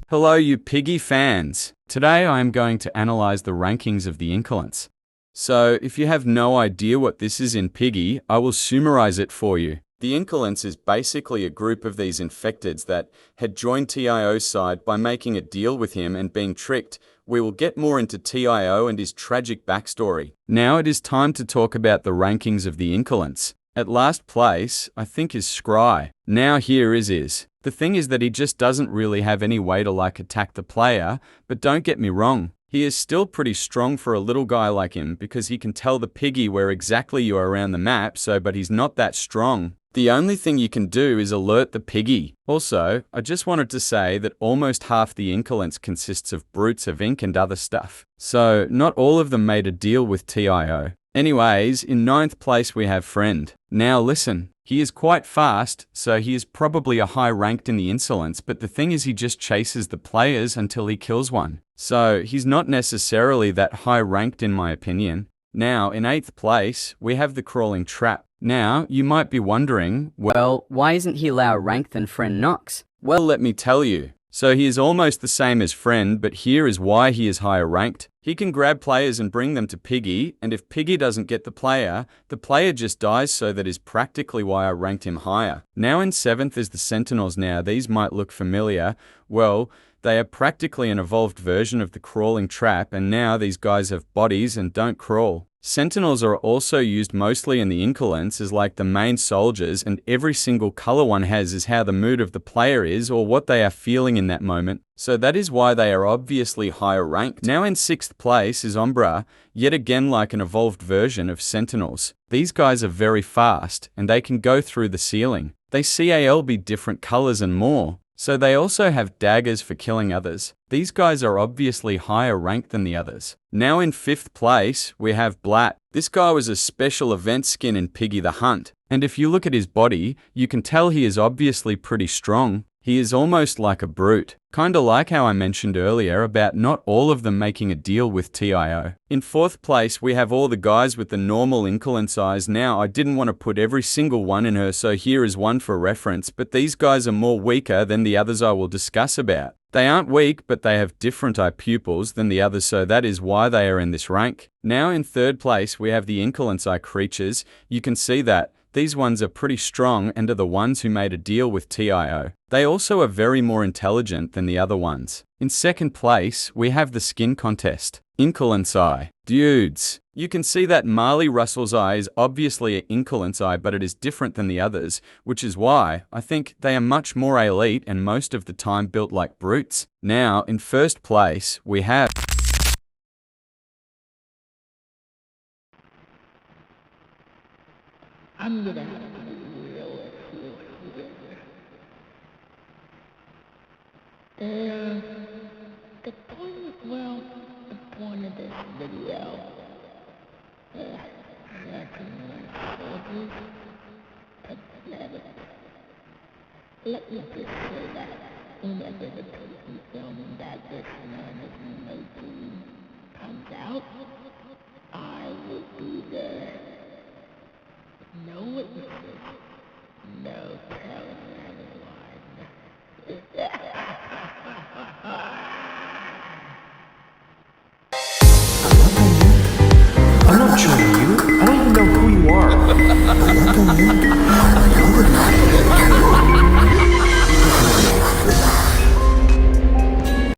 Hello, you Piggy fans! Today I am going to analyze the rankings of the incolents. So, if you have no idea what this is in Piggy, I will summarize it for you. The incolents is basically a group of these infecteds that had joined TIO's side by making a deal with him and being tricked. We will get more into TIO and his tragic backstory. Now it is time to talk about the rankings of the incolents. At last place, I think is Scry. Now here is. The thing is that he just doesn't really have any way to attack the player, but don't get me wrong. He is still pretty strong for a little guy like him because he can tell the Piggy where exactly you are around the map, but he's not that strong. The only thing you can do is alert the Piggy. Also, I just wanted to say that almost half the incolents consists of brutes of ink and other stuff. So, not all of them made a deal with TIO. Anyways, in 9th place we have Friend. Now listen, he is quite fast, so he is probably a high ranked in the insolence, but the thing is he just chases the players until he kills one. So he's not necessarily that high ranked in my opinion. Now, in 8th place, we have the Crawling Trap. Now, you might be wondering, well, why isn't he lower ranked than Friend Nox? Well, let me tell you. So he is almost the same as Friend, but here is why he is higher ranked. He can grab players and bring them to Piggy, and if Piggy doesn't get the player just dies, so that is practically why I ranked him higher. Now in 7th is the Sentinels. Now these might look familiar. Well, they are practically an evolved version of the Crawling Trap, and now these guys have bodies and don't crawl. Sentinels are also used mostly in the incolents as like the main soldiers, and every single color one has is how the mood of the player is or what they are feeling in that moment. So that is why they are obviously higher ranked. Now in 6th place is Umbra, yet again like an evolved version of Sentinels. These guys are very fast and they can go through the ceiling. They CAL be different colors and more. So they also have daggers for killing others. These guys are obviously higher ranked than the others. Now in 5th place, we have Blat. This guy was a special event skin in Piggy the Hunt. And if you look at his body, you can tell he is obviously pretty strong. He is almost like a brute. Kinda like how I mentioned earlier about not all of them making a deal with TIO. In 4th place, we have all the guys with the normal incolent size. Now, I didn't want to put every single one in her, so here is one for reference, but these guys are more weaker than the others I will discuss about. They aren't weak, but they have different eye pupils than the others, so that is why they are in this rank. Now in 3rd place, we have the incolent eye creatures. You can see that these ones are pretty strong and are the ones who made a deal with TIO. They also are very more intelligent than the other ones. In 2nd place, we have the Skin Contest. Incolent's Eye. Dudes, you can see that Marley Russell's eye is obviously an incolent's eye, but it is different than the others, which is why I think they are much more elite and most of the time built like brutes. Now, in 1st place, we have I'm gonna have to be real with you here. The point of this video is making my soldiers pathetic. Let me just say that whenever the person filming that this man is making comes out,